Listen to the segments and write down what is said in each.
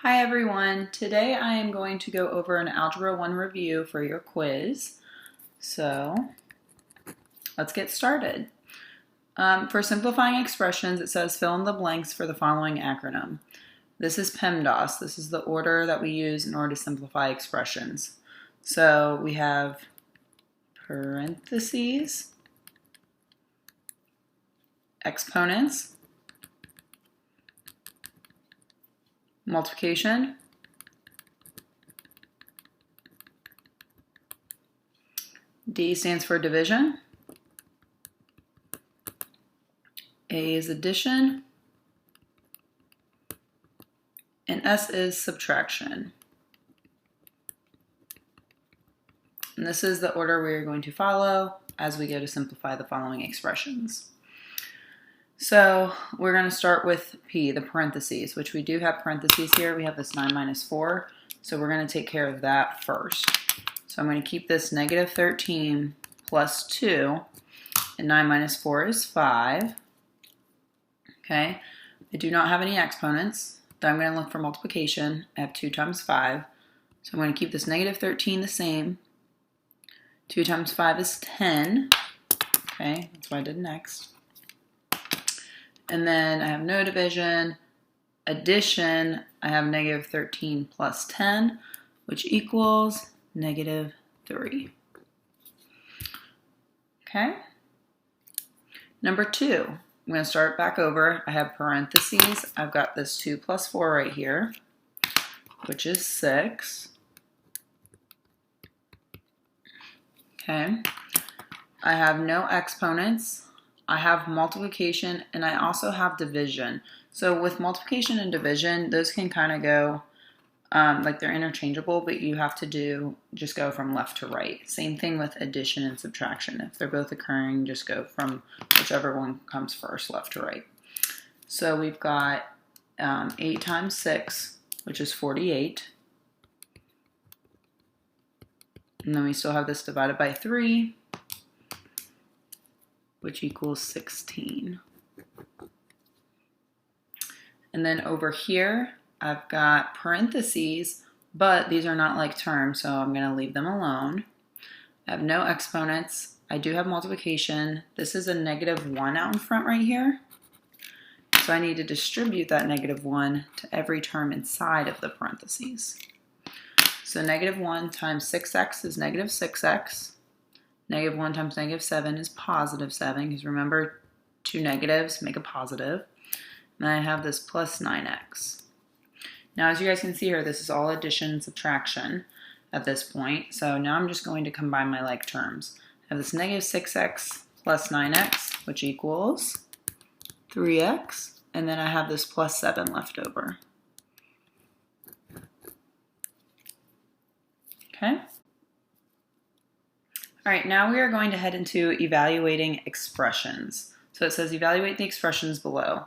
Hi everyone, today I am going to go over an Algebra 1 review for your quiz. So let's get started. For simplifying expressions, it says fill in the blanks for the following acronym. This is Pemdas. This is the order that we use in order to simplify expressions. So we have parentheses, exponents, multiplication, D stands for division, A is addition, and S is subtraction. And this is the order we are going to follow as we go to simplify the following expressions. So we're going to start with P, the parentheses, which we do have parentheses here. We have this 9 minus 4, so we're going to take care of that first. So I'm going to keep this negative 13 plus 2, and 9 minus 4 is 5. Okay, I do not have any exponents, so I'm going to look for multiplication. I have 2 times 5, so I'm going to keep this negative 13 the same. 2 times 5 is 10. Okay, that's what I did next. And then I have no division. Addition, I have negative 13 plus 10, which equals negative 3. Okay. Number 2, I'm going to start back over. I have parentheses. I've got this 2 plus 4 right here, which is 6. Okay. I have no exponents. I have multiplication, and I also have division. So with multiplication and division, those can kind of go, like they're interchangeable, but you have to just go from left to right. Same thing with addition and subtraction. If they're both occurring, just go from whichever one comes first, left to right. So we've got 8 times 6, which is 48. And then we still have this divided by 3, which equals 16. And then over here, I've got parentheses, but these are not like terms, so I'm going to leave them alone. I have no exponents. I do have multiplication. This is a negative 1 out in front right here. So I need to distribute that negative 1 to every term inside of the parentheses. So negative 1 times 6x is negative 6x. Negative 1 times negative 7 is positive 7, because remember, two negatives make a positive. And I have this plus 9x. Now, as you guys can see here, this is all addition and subtraction at this point. So now I'm just going to combine my like terms. I have this negative 6x plus 9x, which equals 3x. And then I have this plus 7 left over. Okay. All right, now we are going to head into evaluating expressions. So it says evaluate the expressions below.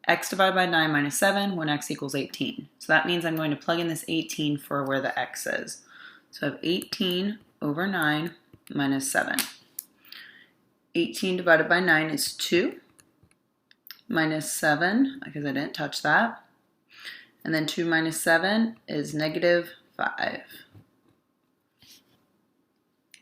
X divided by 9 minus 7 when x equals 18. So that means I'm going to plug in this 18 for where the x is. So I have 18 over 9 minus 7. 18 divided by 9 is 2 minus 7, because I didn't touch that. And then 2 minus 7 is negative 5.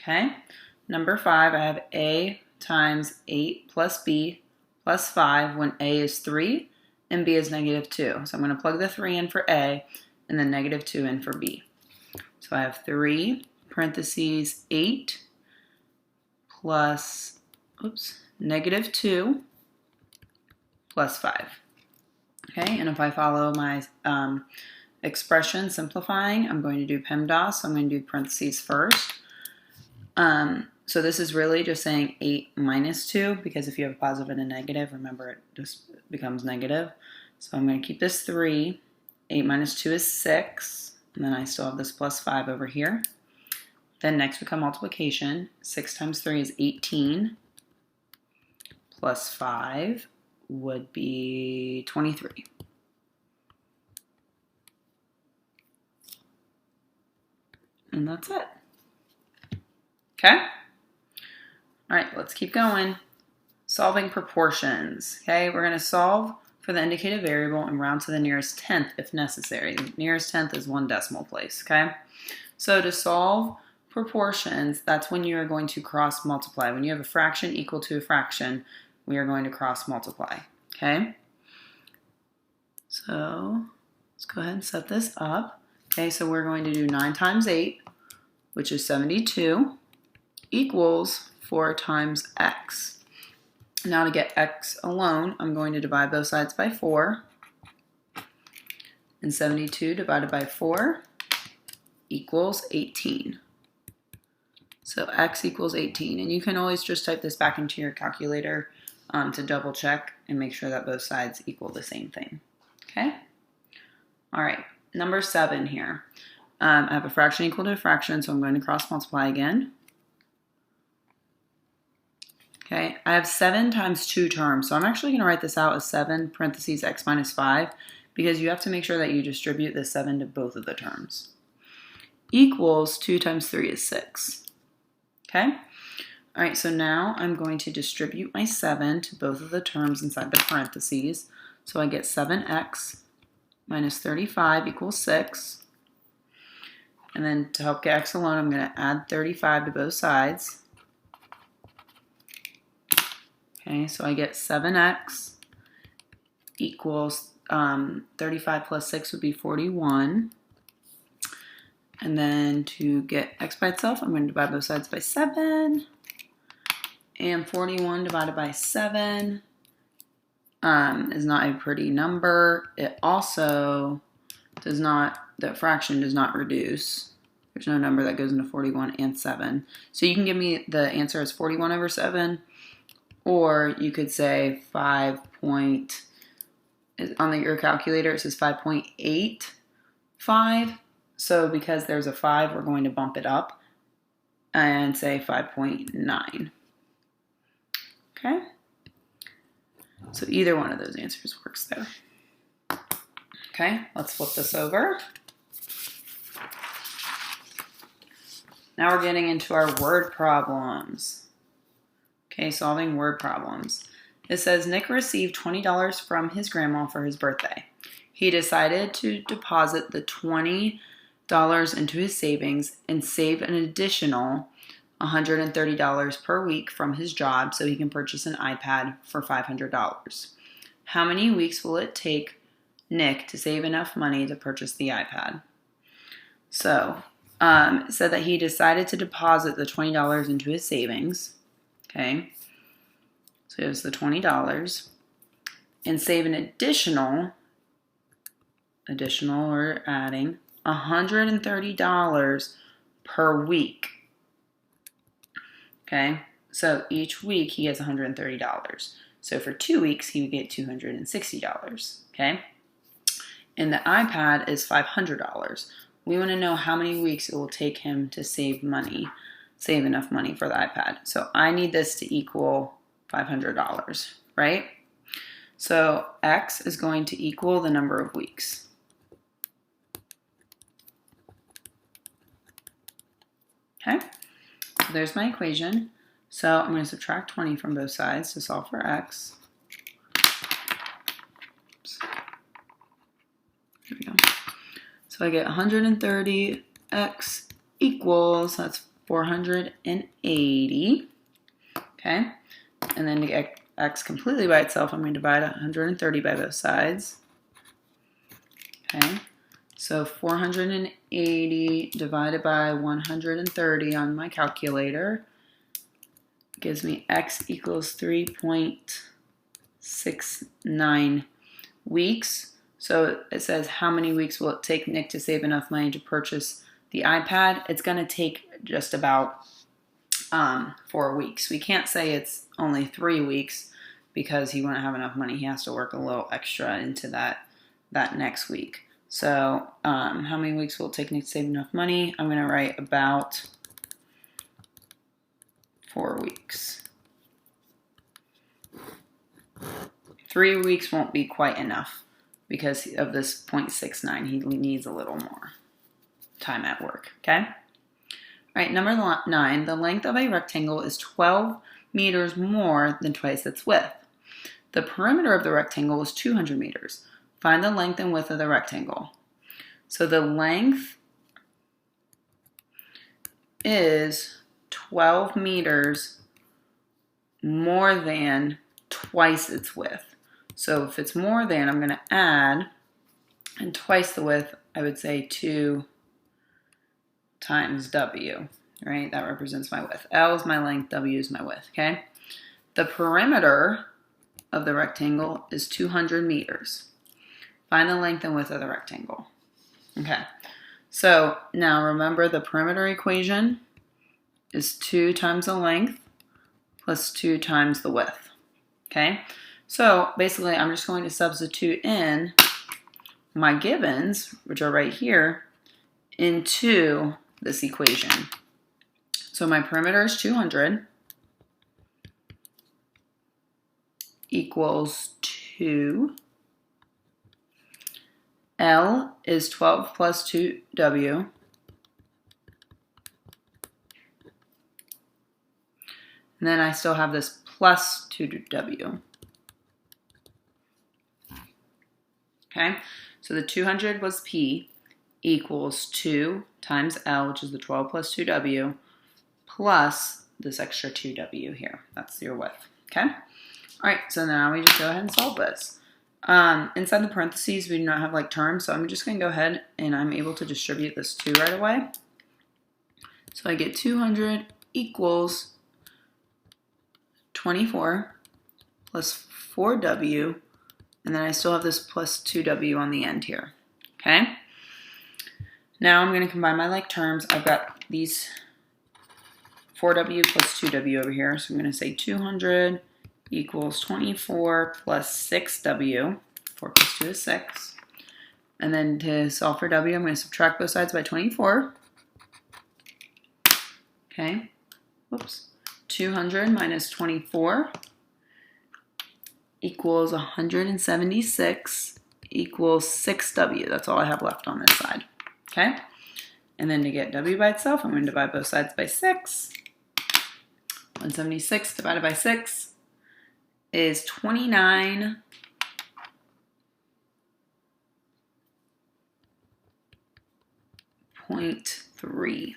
Okay. Number 5, I have a times 8 plus b plus 5 when a is 3 and b is negative 2. So I'm going to plug the 3 in for a and then negative 2 in for b. So I have 3 parentheses 8 plus, negative 2 plus 5. Okay, and if I follow my expression simplifying, I'm going to do PEMDAS. So I'm going to do parentheses first. So this is really just saying 8 minus 2, because if you have a positive and a negative, remember it just becomes negative. So I'm going to keep this 3. 8 minus 2 is 6. And then I still have this plus 5 over here. Then next we come multiplication. 6 times 3 is 18. Plus 5 would be 23. And that's it. Okay? All right, let's keep going. Solving proportions. Okay, we're going to solve for the indicated variable and round to the nearest tenth if necessary. The nearest tenth is 1 decimal place, okay? So to solve proportions, that's when you are going to cross multiply. When you have a fraction equal to a fraction, we are going to cross multiply, okay? So let's go ahead and set this up. Okay, so we're going to do 9 times 8, which is 72, equals 4 times x. Now to get x alone, I'm going to divide both sides by 4. And 72 divided by 4 equals 18. So x equals 18. And you can always just type this back into your calculator to double check and make sure that both sides equal the same thing. Okay? All right, number 7 here. I have a fraction equal to a fraction, so I'm going to cross multiply again. Okay, I have 7 times 2 terms, so I'm actually going to write this out as 7 parentheses x minus 5 because you have to make sure that you distribute the 7 to both of the terms. Equals 2 times 3 is 6. Okay? All right, so now I'm going to distribute my 7 to both of the terms inside the parentheses. So I get 7x minus 35 equals 6. And then to help get x alone, I'm going to add 35 to both sides. Okay, so I get 7x equals 35 plus 6 would be 41. And then to get x by itself, I'm going to divide both sides by 7. And 41 divided by 7 is not a pretty number. It also does not, the fraction does not reduce. There's no number that goes into 41 and 7. So you can give me the answer as 41 over 7, or you could say 5 point, on your calculator it says 5.85. So because there's a 5, we're going to bump it up and say 5.9. Okay? So either one of those answers works there. Okay, let's flip this over. Now we're getting into our word problems. Okay, solving word problems. It says Nick received $20 from his grandma for his birthday. He decided to deposit the $20 into his savings and save an additional $130 per week from his job so he can purchase an iPad for $500. How many weeks will it take Nick to save enough money to purchase the iPad? So, it said that he decided to deposit the $20 into his savings. Okay, so it was the $20 and save an additional or adding $130 per week. Okay, so each week he has $130. So for 2 weeks he would get $260. Okay, and the iPad is $500. We want to know how many weeks it will take him to save enough money for the iPad. So I need this to equal $500, right? So x is going to equal the number of weeks. Okay, so there's my equation. So I'm going to subtract 20 from both sides to solve for x. Oops. Here we go. So I get 130x equals, that's 480. Okay, and then to get x completely by itself, I'm going to divide 130 by both sides. Okay, so 480 divided by 130 on my calculator gives me x equals 3.69 weeks. So it says how many weeks will it take Nick to save enough money to purchase the iPad? It's going to take just about 4 weeks. We can't say it's only 3 weeks because he wouldn't have enough money. He has to work a little extra into that next week. So how many weeks will it take Nick to save enough money? I'm going to write about 4 weeks. 3 weeks won't be quite enough because of this 0.69. He needs a little more time at work, okay? All right, number 9, the length of a rectangle is 12 meters more than twice its width. The perimeter of the rectangle is 200 meters. Find the length and width of the rectangle. So the length is 12 meters more than twice its width. So if it's more than, I'm going to add, and twice the width, I would say 2 times W, right? That represents my width. L is my length, W is my width, okay? The perimeter of the rectangle is 200 meters. Find the length and width of the rectangle. Okay, so now remember the perimeter equation is 2 times the length plus 2 times the width, okay? So basically I'm just going to substitute in my givens, which are right here, into this equation. So my perimeter is 200 equals 2. L is 12 plus 2W. And then I still have this plus 2W. Okay, so the 200 was P equals 2 times L, which is the 12 plus 2W, plus this extra 2W here. That's your width, okay? All right, so now we just go ahead and solve this. Inside the parentheses, we do not have like terms, so I'm just going to go ahead and I'm able to distribute this 2 right away. So I get 200 equals 24 plus 4W, and then I still have this plus 2W on the end here, okay? Now I'm going to combine my like terms. I've got these 4W plus 2W over here, so I'm going to say 200 equals 24 plus 6W. 4 plus 2 is 6. And then to solve for W, I'm going to subtract both sides by 24. Okay, whoops. 200 minus 24 equals 176 equals 6W. That's all I have left on this side. Okay, and then to get W by itself, I'm going to divide both sides by 6. 176 divided by 6 is 29.3.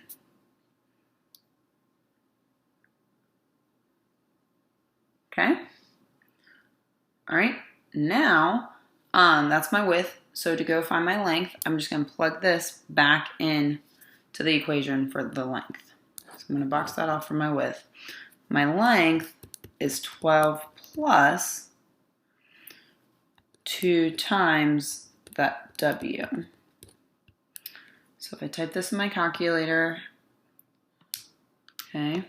Okay. All right. Now, that's my width. So to go find my length, I'm just going to plug this back in to the equation for the length. So I'm going to box that off for my width. My length is 12 plus 2 times that W. So if I type this in my calculator, okay, I'm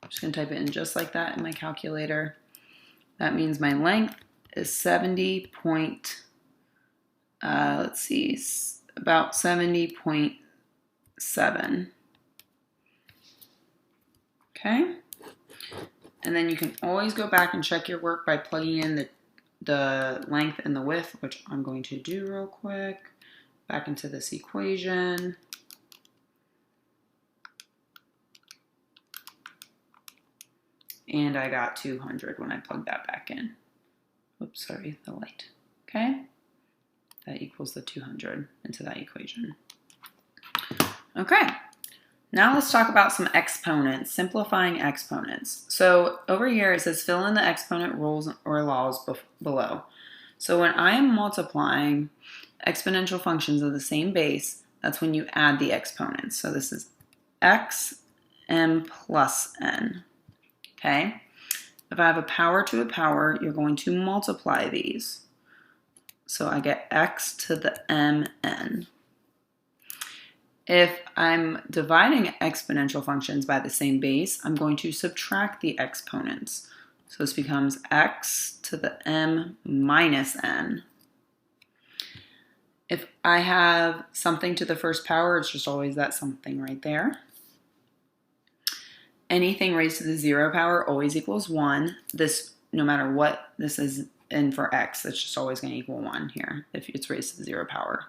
just going to type it in just like that in my calculator. That means my length is 70 point, let's see, about 70.7. Okay. And then you can always go back and check your work by plugging in the length and the width, which I'm going to do real quick. Back into this equation. And I got 200 when I plugged that back in. Oops, sorry, the light. Okay, that equals the 200 into that equation. Okay, now let's talk about some exponents, simplifying exponents. So over here it says fill in the exponent rules or laws below. So when I am multiplying exponential functions of the same base, that's when you add the exponents. So this is x m plus n. Okay, if I have a power to a power, you're going to multiply these. So I get x to the mn. If I'm dividing exponential functions by the same base, I'm going to subtract the exponents. So this becomes x to the m minus n. If I have something to the first power, it's just always that something right there. Anything raised to the 0 power always equals 1. This, no matter what this is in for x, it's just always going to equal 1 here if it's raised to the 0 power.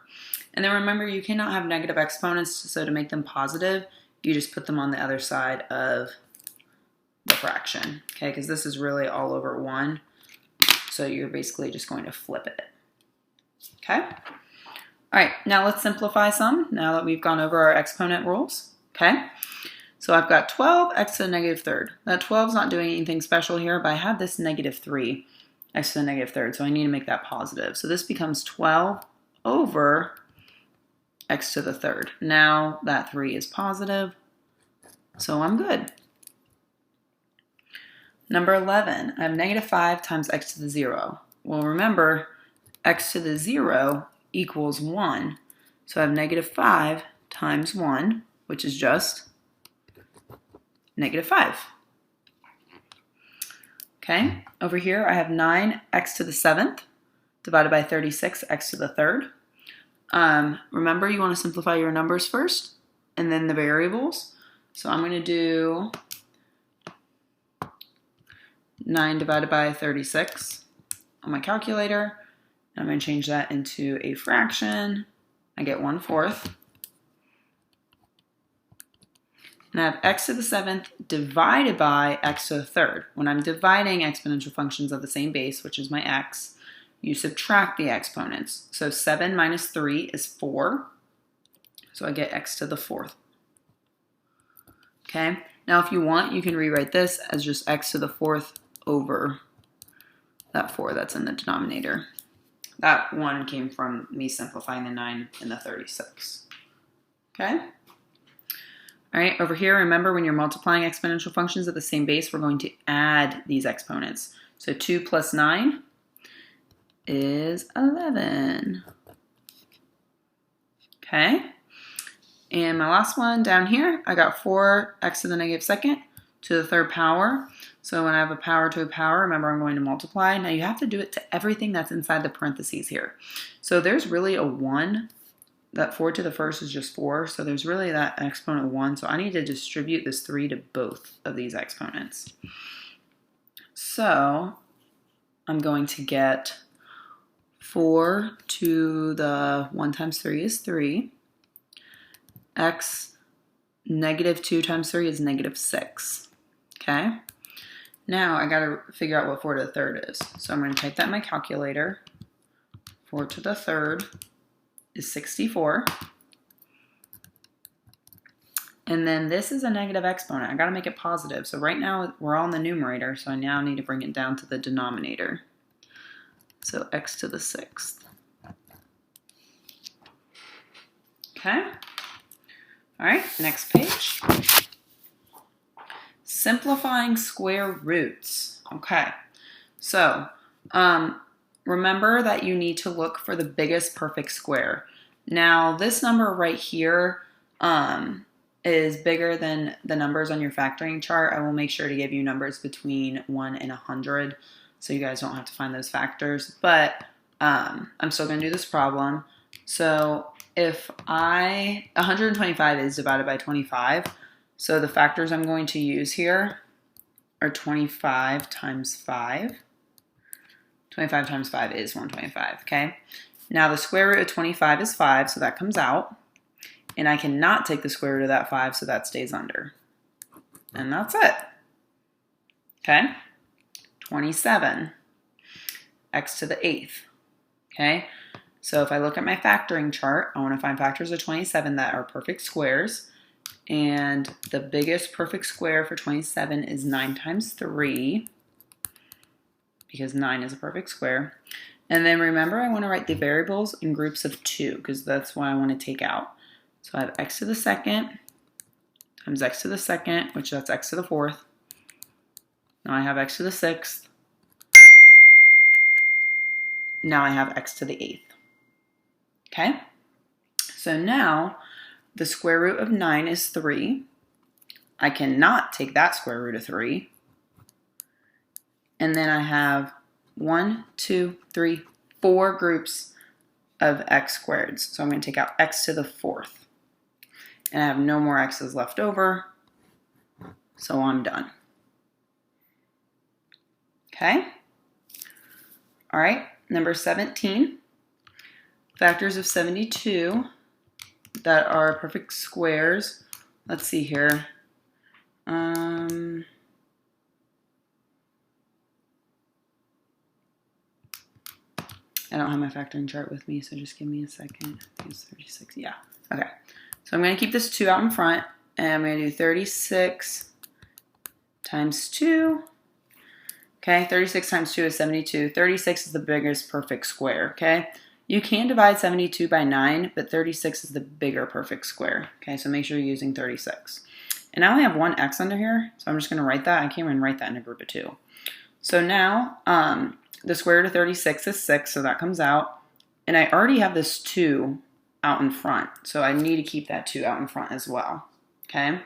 And then remember, you cannot have negative exponents, so to make them positive, you just put them on the other side of the fraction, okay? Because this is really all over 1. So you're basically just going to flip it. Okay? All right, now let's simplify some now that we've gone over our exponent rules. Okay? So I've got 12 x to the negative third. That 12 is not doing anything special here, but I have this negative 3 x to the negative third, so I need to make that positive. So this becomes 12 over x to the third. Now that 3 is positive, so I'm good. Number 11, I have negative 5 times x to the 0. Well, remember, x to the 0 equals 1. So I have negative 5 times 1, which is just negative 5. Okay, over here I have 9x to the 7th divided by 36x to the 3rd. Remember, you want to simplify your numbers first and then the variables. So I'm going to do 9 divided by 36 on my calculator. I'm going to change that into a fraction. I get 1/4. And I have x to the 7th divided by x to the 3rd. When I'm dividing exponential functions of the same base, which is my x, you subtract the exponents. So 7 minus 3 is 4. So I get x to the 4th. Okay, now if you want, you can rewrite this as just x to the 4th over that 4 that's in the denominator. That one came from me simplifying the 9 and the 36. Okay? All right, over here, remember when you're multiplying exponential functions at the same base, we're going to add these exponents. So 2 plus 9 is 11. Okay? And my last one down here, I got 4x to the negative 2nd to the 3rd power. So when I have a power to a power, remember I'm going to multiply. Now you have to do it to everything that's inside the parentheses here. So there's really a 1. That 4 to the 1st is just 4. So there's really that exponent of 1. So I need to distribute this 3 to both of these exponents. So I'm going to get 4 to the 1 times 3 is 3. X negative 2 times 3 is negative 6. Okay? Now I got to figure out what 4 to the 3rd is. So I'm going to type that in my calculator. 4 to the 3rd is 64. And then this is a negative exponent. I got to make it positive. So right now we're all in the numerator, so I now need to bring it down to the denominator. So x to the 6th. Okay? All right, next page. Simplifying square roots. Okay, so remember that you need to look for the biggest perfect square. Now, this number right here is bigger than the numbers on your factoring chart. I will make sure to give you numbers between 1 and 100 so you guys don't have to find those factors. But I'm still going to do this problem. So if 125 is divided by 25, so the factors I'm going to use here are 25 times 5. 25 times 5 is 125, okay? Now the square root of 25 is 5, so that comes out. And I cannot take the square root of that 5, so that stays under. And that's it. Okay? 27, x to the 8th. Okay? So if I look at my factoring chart, I want to find factors of 27 that are perfect squares. And the biggest perfect square for 27 is 9 times 3, because 9 is a perfect square. And then remember, I want to write the variables in groups of 2, because that's what I want to take out. So I have x to the 2nd times x to the 2nd, which that's x to the 4th. Now I have x to the 6th. Now I have x to the 8th. Okay? So now the square root of 9 is 3. I cannot take that square root of 3. And then I have 1, 2, 3, 4 groups of x squareds. So I'm going to take out x to the 4th. And I have no more x's left over. So I'm done. Okay? All right, number 17. Factors of 72 that are perfect squares. Let's see here. I don't have my factoring chart with me, so just give me a second. It's 36, yeah. Okay, so I'm going to keep this 2 out in front, and I'm going to do 36 times 2. Okay, 36 times 2 is 72. 36 is the biggest perfect square, okay? You can divide 72 by 9, but 36 is the bigger perfect square. Okay, so make sure you're using 36. And I only have one x under here, so I'm just going to write that. I can't even write that in a group of 2. So now the square root of 36 is 6, so that comes out. And I already have this 2 out in front, so I need to keep that 2 out in front as well. Okay?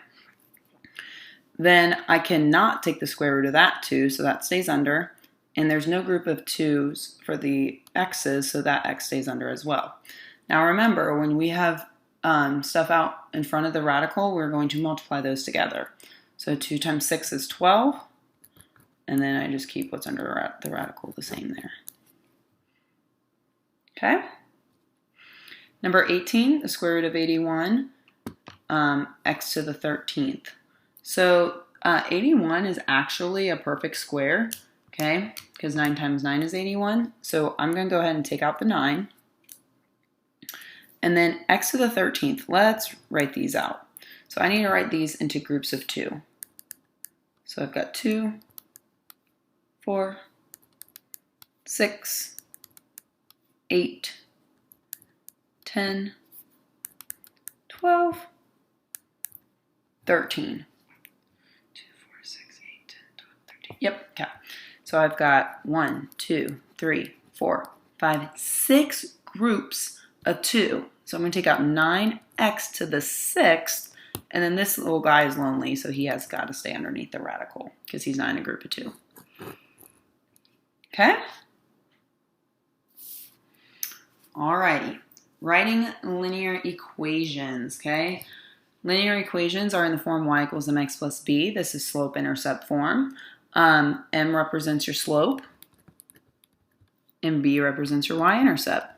Then I cannot take the square root of that 2, so that stays under. And there's no group of 2's for the x's, so that x stays under as well. Now remember, when we have stuff out in front of the radical, we're going to multiply those together. So 2 times 6 is 12, and then I just keep what's under the radical the same there. Okay? Number 18, the square root of 81, x to the 13th. So 81 is actually a perfect square, okay, because 9 times 9 is 81. So I'm going to go ahead and take out the 9. And then x to the 13th, let's write these out. So I need to write these into groups of 2. So I've got 2, 4, 6, 8, 10, 12, 13. 2, 4, 6, 8, 10, 12, 13. Yep, okay. So I've got 1, 2, 3, 4, 5, 6 groups of 2. So I'm going to take out 9x to the 6th, and then this little guy is lonely, so he has got to stay underneath the radical because he's not in a group of 2. Okay? Alrighty. Writing linear equations, okay? Linear equations are in the form y equals mx plus b. This is slope-intercept form. M represents your slope, and b represents your y-intercept.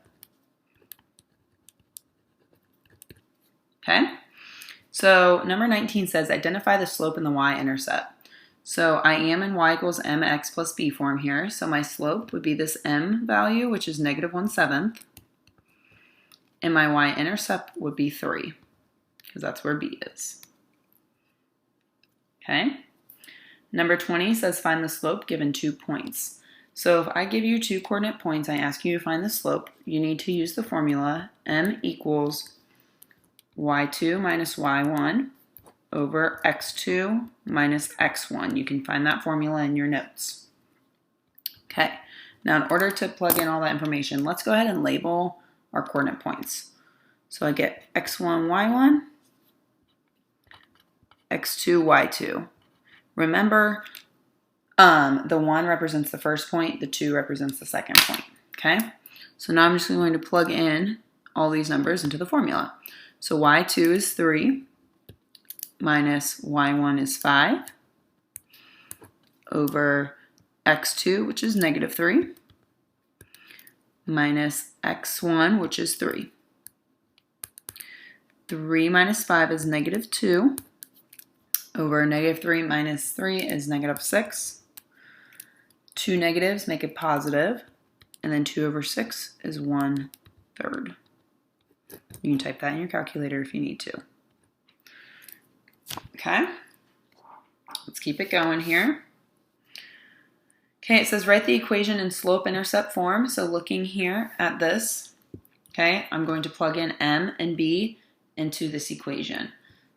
Okay? So number 19 says identify the slope in the y-intercept. So I am in y equals mx plus b form here. So my slope would be this m value, which is negative 1/7. And my y-intercept would be 3, because that's where b is. Okay? Number 20 says find the slope given 2 points. So if I give you 2 coordinate points, I ask you to find the slope, you need to use the formula m equals y2 minus y1 over x2 minus x1. You can find that formula in your notes. Okay, now in order to plug in all that information, let's go ahead and label our coordinate points. So I get x1, y1, x2, y2. Remember, the 1 represents the first point, the 2 represents the second point. Okay, so now I'm just going to plug in all these numbers into the formula. So y2 is 3 minus y1 is 5 over x2, which is negative 3, minus x1, which is 3. 3 minus 5 is negative 2 over negative 3 minus 3 is negative 6. 2 negatives make it positive, and then 2 over 6 is 1/3. You can type that in your calculator if you need to. Okay, let's keep it going here. Okay, it says write the equation in slope-intercept form. So looking here at this, okay, I'm going to plug in m and b into this equation.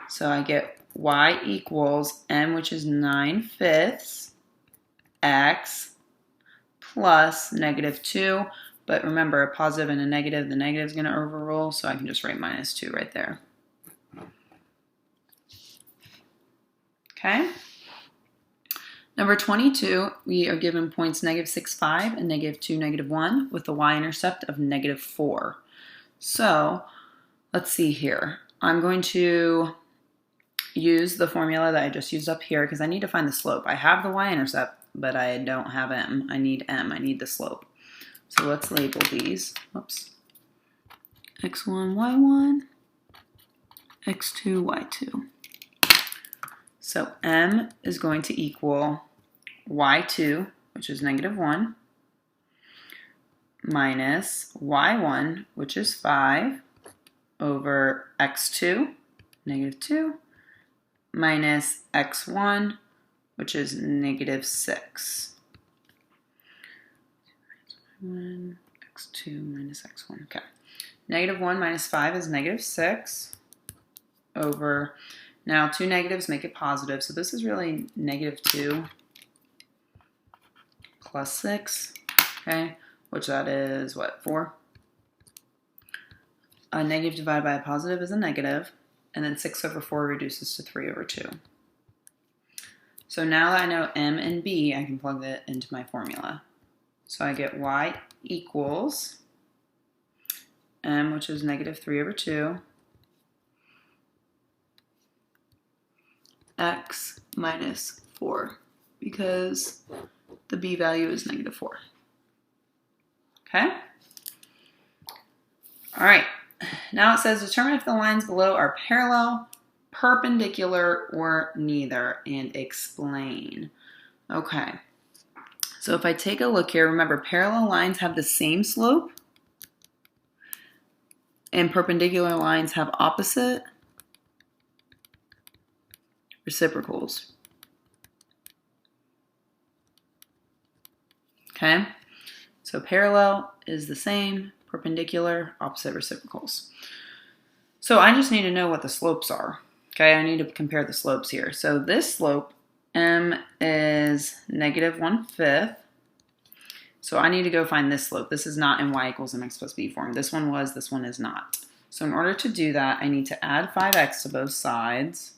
So I get y equals m, which is 9/5, x plus negative 2. But remember, a positive and a negative, the negative is going to overrule, so I can just write minus 2 right there. Okay. Number 22, we are given points negative 6, 5 and negative 2, negative 1 with the y-intercept of negative 4. So let's see here. I'm going to use the formula that I just used up here because I need to find the slope. I have the y-intercept, but I don't have m. I need m. I need the slope. So let's label these. Whoops. x1, y1, x2, y2. So m is going to equal y2, which is negative 1, minus y1, which is 5, over x2, negative 2, minus x1, which is negative 6. 1, x2 minus x1, okay. Negative 1 minus 5 is negative 6 over, now two negatives make it positive, so this is really negative 2 plus 6, okay, which that is, what, 4? A negative divided by a positive is a negative, and then 6 over 4 reduces to 3 over 2. So now that I know m and b, I can plug that into my formula. So I get y equals m, which is negative 3 over 2, x minus 4, because the b value is negative 4. Okay? All right. Now it says determine if the lines below are parallel, perpendicular, or neither, and explain. Okay. So if I take a look here, remember parallel lines have the same slope, and perpendicular lines have opposite reciprocals. Okay? So parallel is the same, perpendicular, opposite reciprocals. So I just need to know what the slopes are. Okay, I need to compare the slopes here. So this slope, m is negative 1/5. So I need to go find this slope. This is not in y equals mx plus b form. This one was, this one is not. So in order to do that, I need to add 5x to both sides.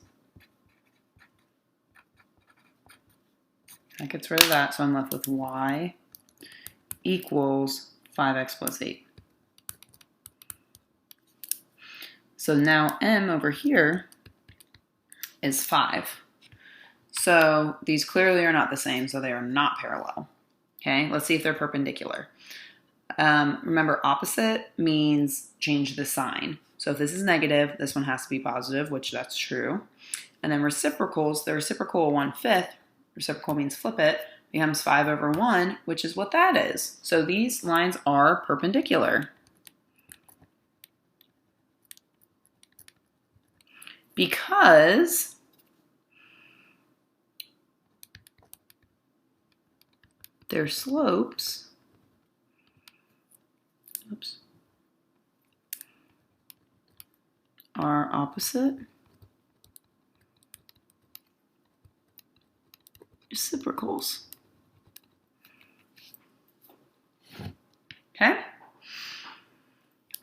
That gets rid of that, so I'm left with y equals 5x plus 8. So now m over here is 5. So these clearly are not the same, so they are not parallel. Okay, let's see if they're perpendicular. Remember, opposite means change the sign. So if this is negative, this one has to be positive, which that's true. And then reciprocals, the reciprocal 1/5, reciprocal means flip it, becomes 5 over 1, which is what that is. So these lines are perpendicular. Because their slopes, are opposite reciprocals. Okay? All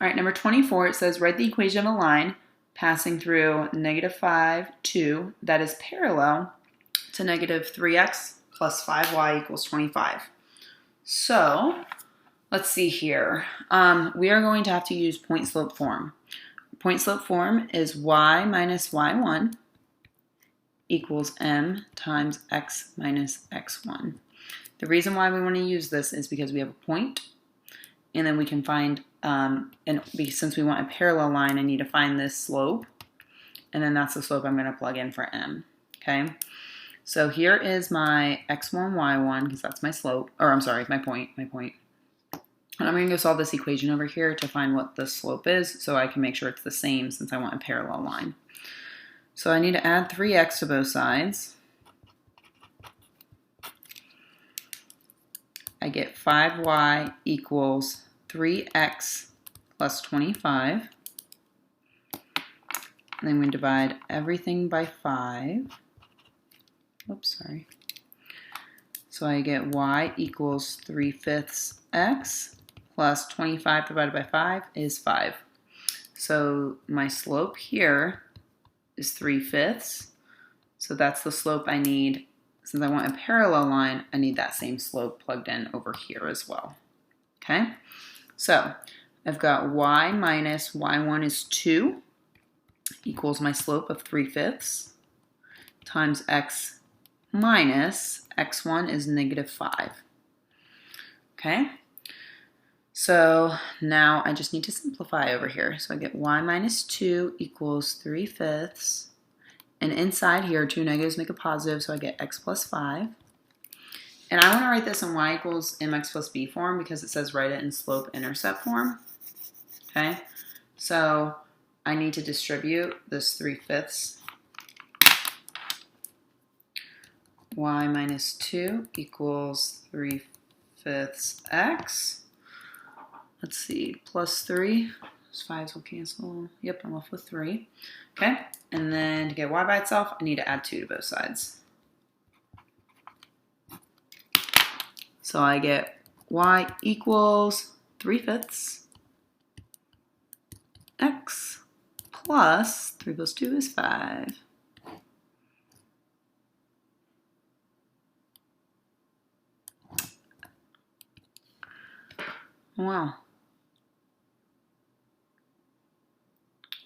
right, number 24, it says write the equation of a line passing through negative 5, 2, that is parallel to negative 3x plus 5y equals 25. So let's see here. We are going to have to use point slope form. Point slope form is y minus y1 equals m times x minus x1. The reason why we want to use this is because we have a point, and then we can find, since we want a parallel line, I need to find this slope, and then that's the slope I'm going to plug in for m. Okay, so here is my x1, y1, because that's my slope, or I'm sorry, my point. And I'm going to go solve this equation over here to find what the slope is, so I can make sure it's the same since I want a parallel line. So I need to add 3x to both sides. I get 5y equals 3x plus 25. And then we divide everything by 5. Oops, sorry. So I get y equals 3/5 x plus 25 divided by 5 is 5. So my slope here is 3/5. So that's the slope I need. Since I want a parallel line, I need that same slope plugged in over here as well. Okay, so I've got y minus y1 is 2 equals my slope of 3/5 times x minus x1 is negative 5. Okay, so now I just need to simplify over here. So I get y minus 2 equals 3/5. And inside here, two negatives make a positive, so I get x plus 5. And I want to write this in y equals mx plus b form because it says write it in slope-intercept form. Okay, so I need to distribute this 3/5 y minus 2 equals 3/5 x. Let's see, plus 3. Those 5s will cancel. Yep, I'm left with 3. Okay, and then to get y by itself, I need to add 2 to both sides. So I get y equals 3/5 x plus 3 plus 2 is 5. Wow.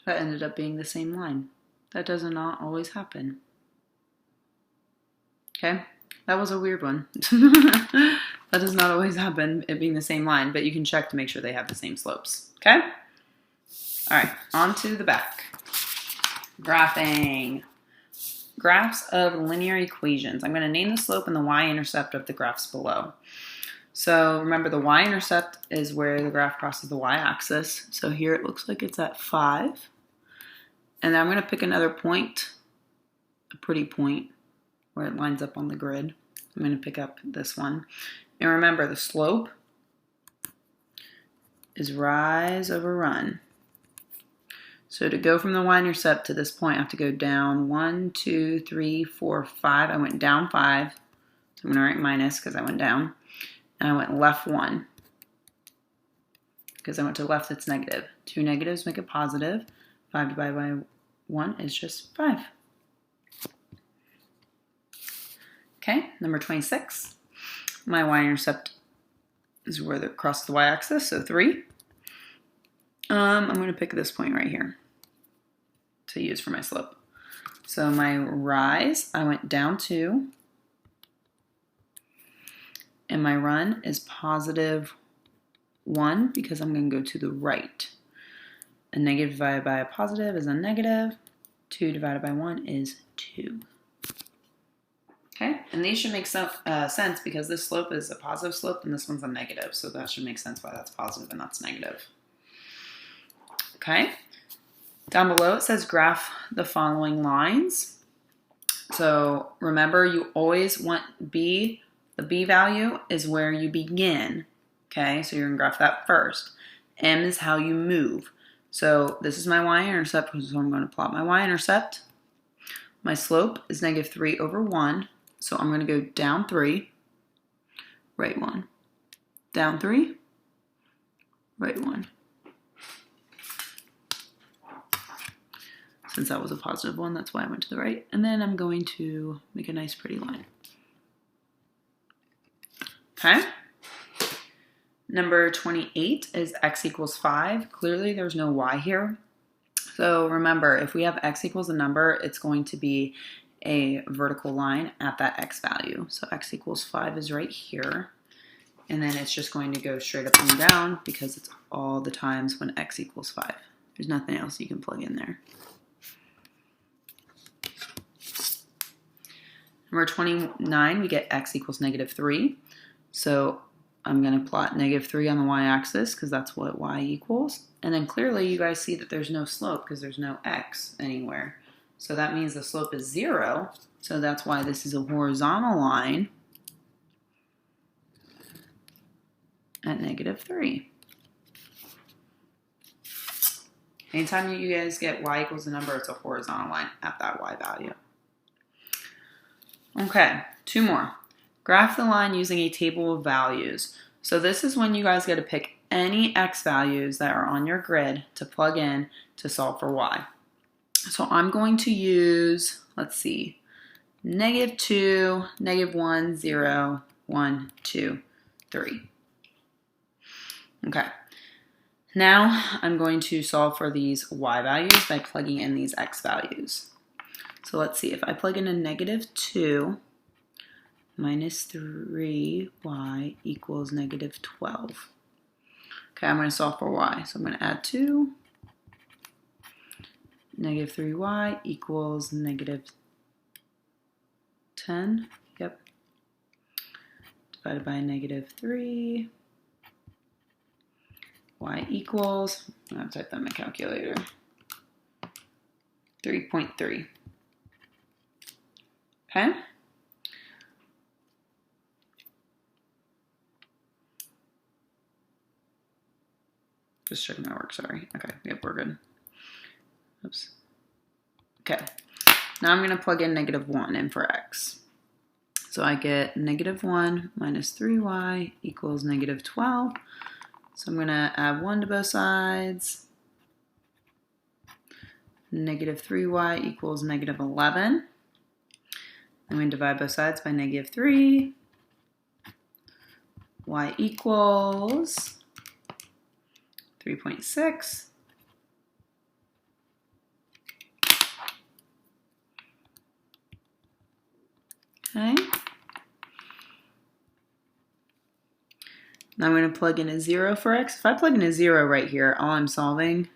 That ended up being the same line. That does not always happen. Okay, that was a weird one. That does not always happen, it being the same line, but you can check to make sure they have the same slopes. Okay? All right, on to the back. Graphing. Graphs of linear equations. I'm going to name the slope and the y-intercept of the graphs below. So remember, the y-intercept is where the graph crosses the y-axis. So here it looks like it's at 5. And then I'm going to pick another point, a pretty point, where it lines up on the grid. I'm going to pick up this one. And remember, the slope is rise over run. So to go from the y-intercept to this point, I have to go down 1, 2, 3, 4, 5. I went down 5. So I'm going to write minus because I went down. And I went left 1. Because I went to the left, it's negative. 2 negatives make it positive. 5 divided by 1 is just 5. Okay, number 26. My y-intercept is where it crosses the y-axis, so 3. I'm going to pick this point right here to use for my slope. So my rise, I went down 2. And my run is positive 1 because I'm going to go to the right. A negative divided by a positive is a negative. 2 divided by 1 is 2. Okay, and these should make sense because this slope is a positive slope and this one's a negative. So that should make sense why that's positive and that's negative. Okay, down below it says graph the following lines. So remember, you always want B. The B value is where you begin. Okay, so you're going to graph that first. M is how you move. So this is my y-intercept, so I'm going to plot my y-intercept. My slope is negative 3 over 1. So I'm going to go down 3, right 1. Down 3, right 1. Since that was a positive one, that's why I went to the right. And then I'm going to make a nice pretty line. Okay. Number 28 is x equals 5. Clearly there's no y here. So remember, if we have x equals a number, it's going to be a vertical line at that x value. So x equals 5 is right here. And then it's just going to go straight up and down because it's all the times when x equals 5. There's nothing else you can plug in there. Number 29, we get x equals negative 3. So I'm going to plot negative 3 on the y-axis because that's what y equals. And then clearly you guys see that there's no slope because there's no x anywhere. So that means the slope is 0. So that's why this is a horizontal line at negative 3. Anytime you guys get y equals a number, it's a horizontal line at that y value. Okay, 2 more. Graph the line using a table of values. So this is when you guys get to pick any x values that are on your grid to plug in to solve for y. So I'm going to use, let's see, negative 2, negative 1, 0, 1, 2, 3. Okay. Now I'm going to solve for these y values by plugging in these x values. So let's see, if I plug in a negative 2 minus 3y equals negative 12. Okay, I'm going to solve for y. So I'm going to add 2. Negative 3y equals negative 10. Yep. divided by -3. Y equals, I'll type that in my calculator, 3.3. Okay? Just checking my work, sorry. Okay, yep, we're good. Oops. Okay, now I'm going to plug in -1 in for x. So I get -1 minus 3y equals -12. So I'm going to add 1 to both sides. -3y equals -11. I'm going to divide both sides by -3. Y equals 3.6. Okay. Now I'm going to plug in a 0 for x. If I plug in a 0 right here, all I'm solving,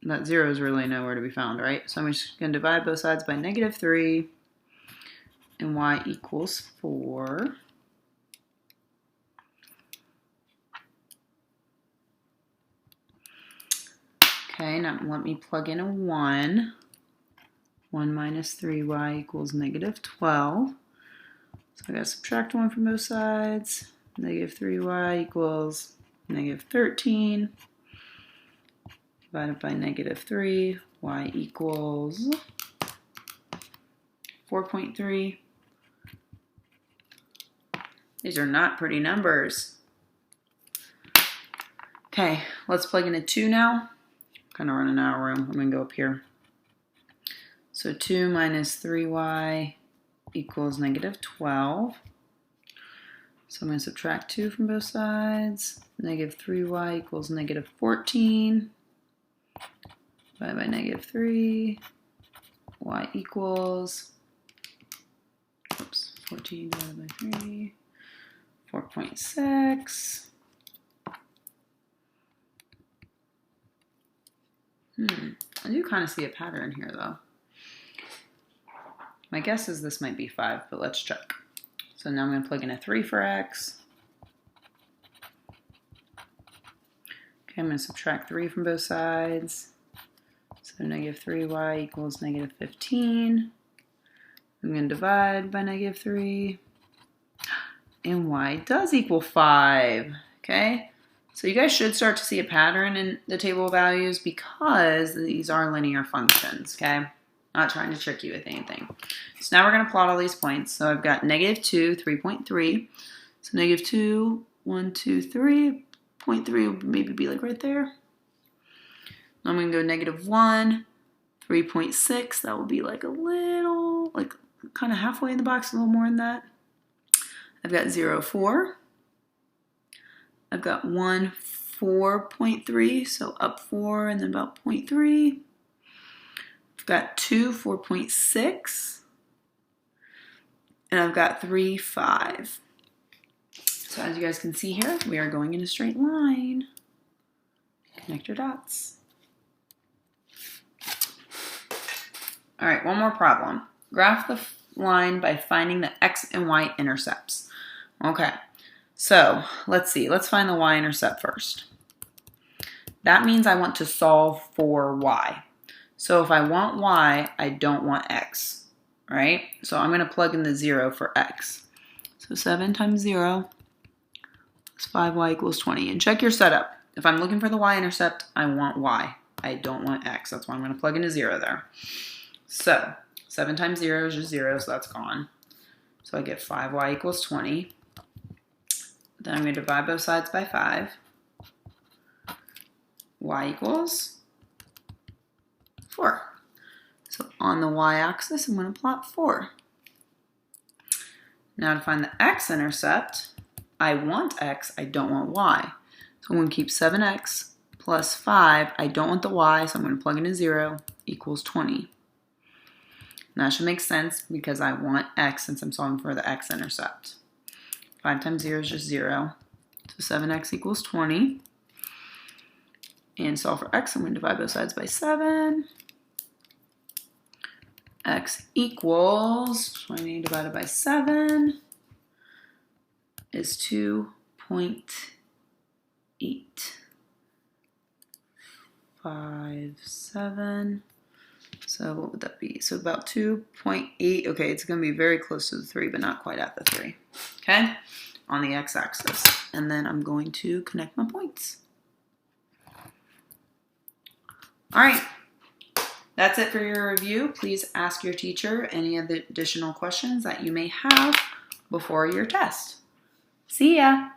that 0 is really nowhere to be found, right? So I'm just going to divide both sides by -3, and y equals 4. Okay, now let me plug in a 1. 1 minus 3y equals -12. So I got to subtract 1 from both sides. -3y equals -13. Divided by -3, y equals 4.3. These are not pretty numbers. Okay, let's plug in a 2 now. Kind of running out of room. I'm going to go up here. So 2 minus 3y equals -12. So I'm going to subtract 2 from both sides. -3y equals -14. Divided by -3. Y equals, oops, 14 divided by 3. 4.6. I do kind of see a pattern here though. My guess is this might be 5, but let's check. So now I'm going to plug in a 3 for x. Okay, I'm going to subtract 3 from both sides. So -3y equals -15. I'm going to divide by -3. And y does equal 5. Okay? So you guys should start to see a pattern in the table of values because these are linear functions. Okay? Not trying to trick you with anything. So now we're going to plot all these points. So I've got -2, 3.3. So -2, 1, 2, 3. 0.3 will maybe be like right there. I'm going to go -1, 3.6. That will be like a little, like kind of halfway in the box, a little more than that. I've got 0, 4. I've got 1, 4.3. So up 4 and then about 0.3. I've got 2, 4.6. And I've got 3, 5. So as you guys can see here, we are going in a straight line. Connect your dots. All right, one more problem. Graph the line by finding the x and y intercepts. Okay, so let's see. Let's find the y-intercept first. That means I want to solve for y. So if I want y, I don't want x, right? So I'm going to plug in the 0 for x. So 7 times 0 is 5y equals 20. And check your setup. If I'm looking for the y-intercept, I want y. I don't want x. That's why I'm going to plug in a 0 there. So 7 times 0 is just 0, so that's gone. So I get 5y equals 20. Then I'm going to divide both sides by 5. Y equals 4. So on the y-axis, I'm going to plot 4. Now to find the x-intercept, I want x, I don't want y. So I'm going to keep 7x plus 5. I don't want the y, so I'm going to plug in a 0, equals 20. And that should make sense because I want x since I'm solving for the x-intercept. 5 times 0 is just 0. So 7x equals 20. And solve for x, I'm going to divide both sides by 7. X equals 20 divided by 7 is 2.857. So what would that be? So about 2.8. Okay, it's going to be very close to the 3, but not quite at the 3. Okay, on the x-axis. And then I'm going to connect my points. All right, that's it for your review. Please ask your teacher any of the additional questions that you may have before your test. See ya!